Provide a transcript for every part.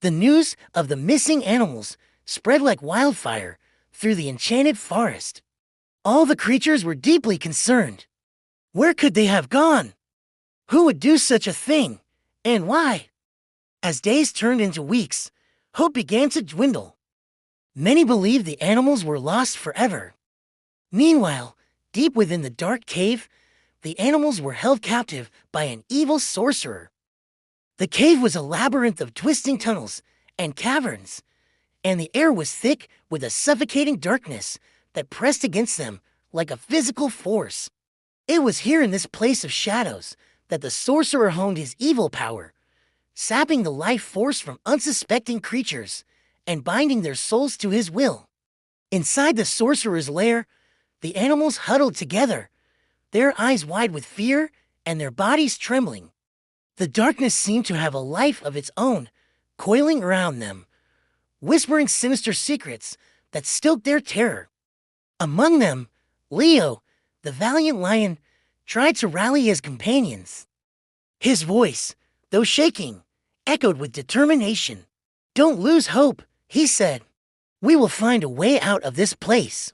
The news of the missing animals spread like wildfire through the enchanted forest. All the creatures were deeply concerned. Where could they have gone? Who would do such a thing? And why? As days turned into weeks, hope began to dwindle. Many believed the animals were lost forever. Meanwhile, deep within the dark cave, the animals were held captive by an evil sorcerer. The cave was a labyrinth of twisting tunnels and caverns, and the air was thick with a suffocating darkness that pressed against them like a physical force. It was here in this place of shadows that the sorcerer honed his evil power, sapping the life force from unsuspecting creatures and binding their souls to his will. Inside the sorcerer's lair, the animals huddled together, their eyes wide with fear and their bodies trembling. The darkness seemed to have a life of its own, coiling around them, whispering sinister secrets that stoked their terror. Among them, Leo, the valiant lion, tried to rally his companions. His voice, though shaking, echoed with determination. "Don't lose hope," he said. "We will find a way out of this place."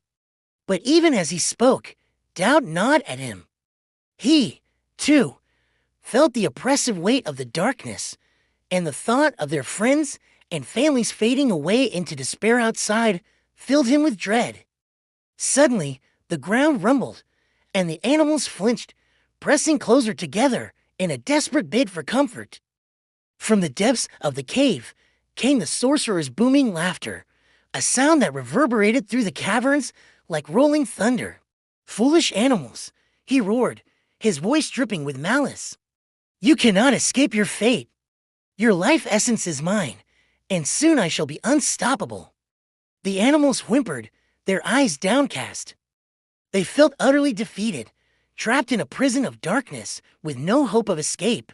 But even as he spoke, doubt gnawed at him. He, too, felt the oppressive weight of the darkness, and the thought of their friends and families fading away into despair outside filled him with dread. Suddenly, the ground rumbled, and the animals flinched, pressing closer together in a desperate bid for comfort. From the depths of the cave came the sorcerer's booming laughter, a sound that reverberated through the caverns like rolling thunder. "Foolish animals," he roared, his voice dripping with malice. "You cannot escape your fate. Your life essence is mine, and soon I shall be unstoppable." The animals whimpered, their eyes downcast. They felt utterly defeated, trapped in a prison of darkness with no hope of escape.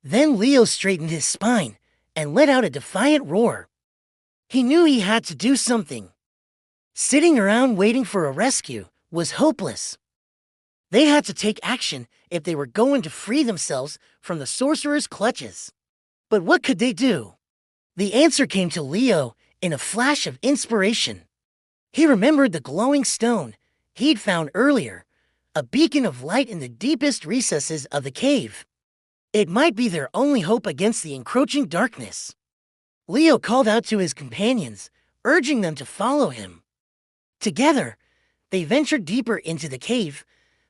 Then Leo straightened his spine and let out a defiant roar. He knew he had to do something. Sitting around waiting for a rescue was hopeless. They had to take action if they were going to free themselves from the sorcerer's clutches. But what could they do? The answer came to Leo in a flash of inspiration. He remembered the glowing stone he'd found earlier, a beacon of light in the deepest recesses of the cave. It might be their only hope against the encroaching darkness. Leo called out to his companions, urging them to follow him. Together, they ventured deeper into the cave,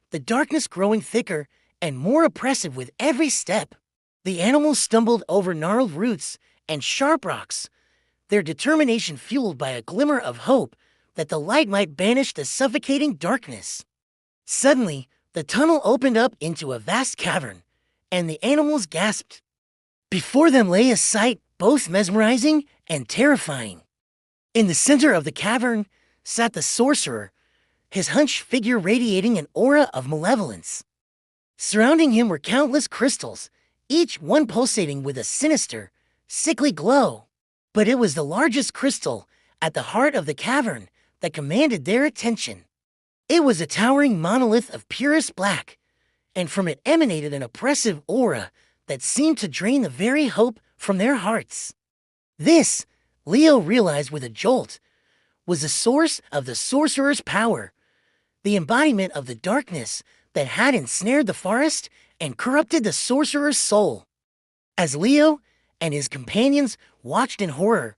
the darkness growing thicker and more oppressive with every step. The animals stumbled over gnarled roots and sharp rocks, their determination fueled by a glimmer of hope that the light might banish the suffocating darkness. Suddenly, the tunnel opened up into a vast cavern, and the animals gasped. Before them lay a sight both mesmerizing and terrifying. In the center of the cavern sat the sorcerer, his hunched figure radiating an aura of malevolence. Surrounding him were countless crystals, each one pulsating with a sinister, sickly glow. But it was the largest crystal at the heart of the cavern that commanded their attention. It was a towering monolith of purest black, and from it emanated an oppressive aura that seemed to drain the very hope from their hearts. This, Leo realized with a jolt, was the source of the sorcerer's power, the embodiment of the darkness that had ensnared the forest and corrupted the sorcerer's soul. As Leo and his companions watched in horror,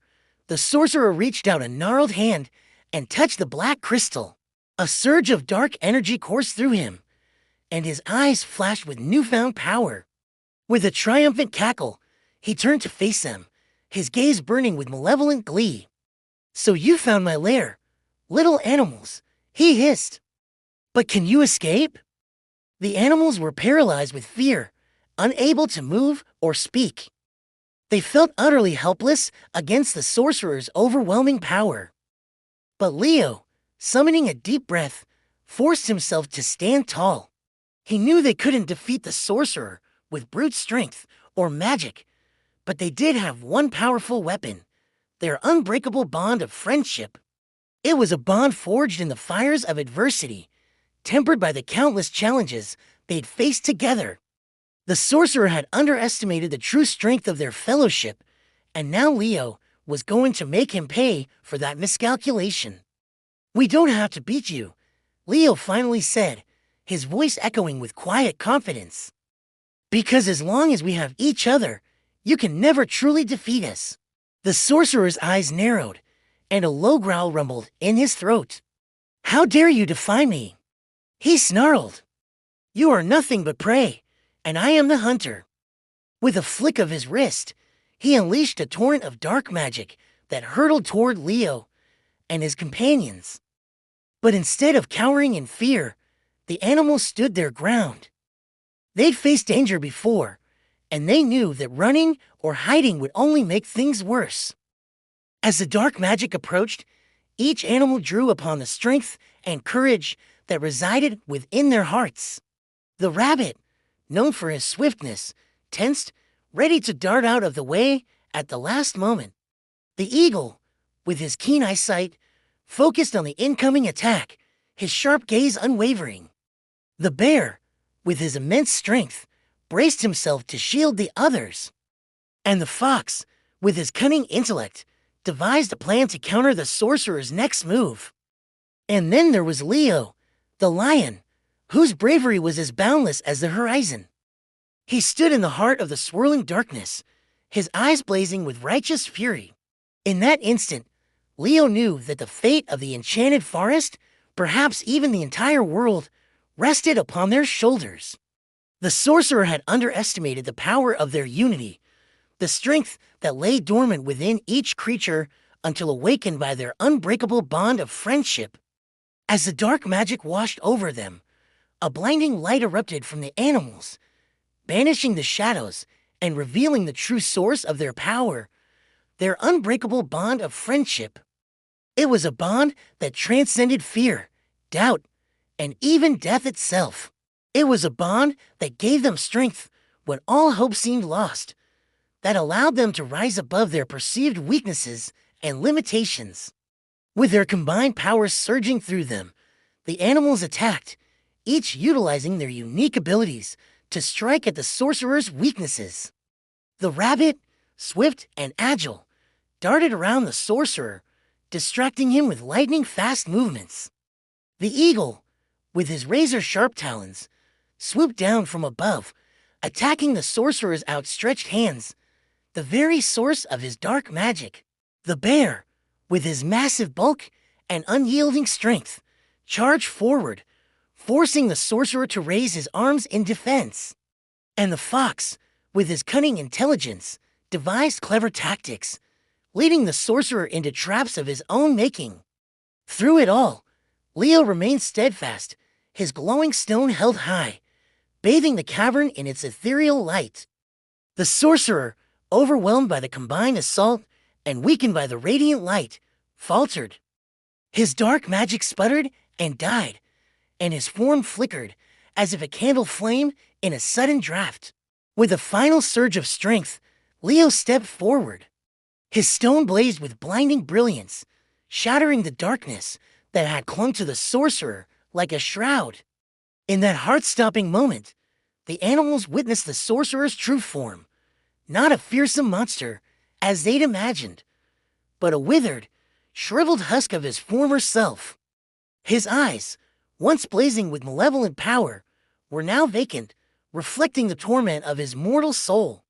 the sorcerer reached out a gnarled hand and touched the black crystal. A surge of dark energy coursed through him, and his eyes flashed with newfound power. With a triumphant cackle, he turned to face them, his gaze burning with malevolent glee. "So you found my lair, little animals," he hissed. "But can you escape?" The animals were paralyzed with fear, unable to move or speak. They felt utterly helpless against the sorcerer's overwhelming power. But Leo, summoning a deep breath, forced himself to stand tall. He knew they couldn't defeat the sorcerer with brute strength or magic, but they did have one powerful weapon, their unbreakable bond of friendship. It was a bond forged in the fires of adversity, tempered by the countless challenges they'd faced together. The sorcerer had underestimated the true strength of their fellowship, And now Leo was going to make him pay for that miscalculation. "We don't have to beat you," Leo finally said, his voice echoing with quiet confidence. "Because as long as we have each other, you can never truly defeat us." The sorcerer's eyes narrowed, and a low growl rumbled in his throat. "How dare you defy me?" he snarled. "You are nothing but prey, and I am the hunter." With a flick of his wrist, he unleashed a torrent of dark magic that hurtled toward Leo and his companions. But instead of cowering in fear, the animals stood their ground. They'd faced danger before, and they knew that running or hiding would only make things worse. As the dark magic approached, each animal drew upon the strength and courage that resided within their hearts. The rabbit, known for his swiftness, tensed, ready to dart out of the way at the last moment. The eagle, with his keen eyesight, focused on the incoming attack, his sharp gaze unwavering. The bear, with his immense strength, braced himself to shield the others. And the fox, with his cunning intellect, devised a plan to counter the sorcerer's next move. And then there was Leo, the lion, whose bravery was as boundless as the horizon. He stood in the heart of the swirling darkness, his eyes blazing with righteous fury. In that instant, Leo knew that the fate of the enchanted forest, perhaps even the entire world, rested upon their shoulders. The sorcerer had underestimated the power of their unity, the strength that lay dormant within each creature until awakened by their unbreakable bond of friendship. As the dark magic washed over them, a blinding light erupted from the animals, banishing the shadows and revealing the true source of their power, their unbreakable bond of friendship. It was a bond that transcended fear, doubt, and even death itself. It was a bond that gave them strength when all hope seemed lost, that allowed them to rise above their perceived weaknesses and limitations. With their combined powers surging through them, the animals attacked, each utilizing their unique abilities to strike at the sorcerer's weaknesses. The rabbit, swift and agile, darted around the sorcerer, distracting him with lightning-fast movements. The eagle, with his razor-sharp talons, swooped down from above, attacking the sorcerer's outstretched hands, the very source of his dark magic. The bear, with his massive bulk and unyielding strength, charged forward, forcing the sorcerer to raise his arms in defense. And the fox, with his cunning intelligence, devised clever tactics, leading the sorcerer into traps of his own making. Through it all, Leo remained steadfast, his glowing stone held high, bathing the cavern in its ethereal light. The sorcerer, overwhelmed by the combined assault and weakened by the radiant light, faltered. His dark magic sputtered and died, and his form flickered as if a candle flamed in a sudden draft. With a final surge of strength, Leo stepped forward. His stone blazed with blinding brilliance, shattering the darkness that had clung to the sorcerer like a shroud. In that heart-stopping moment, the animals witnessed the sorcerer's true form, not a fearsome monster, as they'd imagined, but a withered, shriveled husk of his former self. His eyes, once blazing with malevolent power, were now vacant, reflecting the torment of his mortal soul.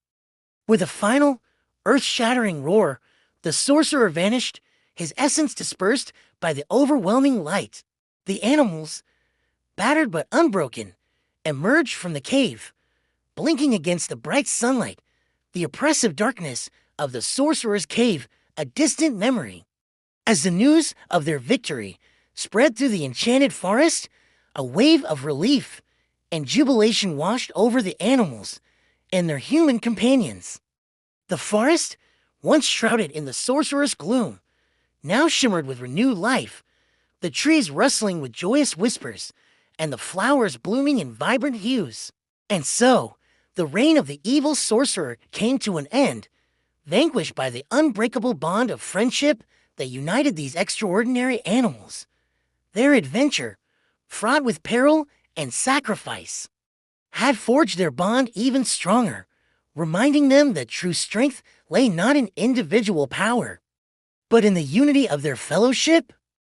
With a final, earth-shattering roar, the sorcerer vanished, his essence dispersed by the overwhelming light. The animals, battered but unbroken, emerged from the cave, blinking against the bright sunlight, the oppressive darkness of the sorcerer's cave a distant memory. As the news of their victory spread through the enchanted forest, a wave of relief and jubilation washed over the animals and their human companions. The forest, once shrouded in the sorcerer's gloom, now shimmered with renewed life, the trees rustling with joyous whispers, and the flowers blooming in vibrant hues. And so, the reign of the evil sorcerer came to an end, vanquished by the unbreakable bond of friendship that united these extraordinary animals. Their adventure, fraught with peril and sacrifice, had forged their bond even stronger, reminding them that true strength lay not in individual power, but in the unity of their fellowship.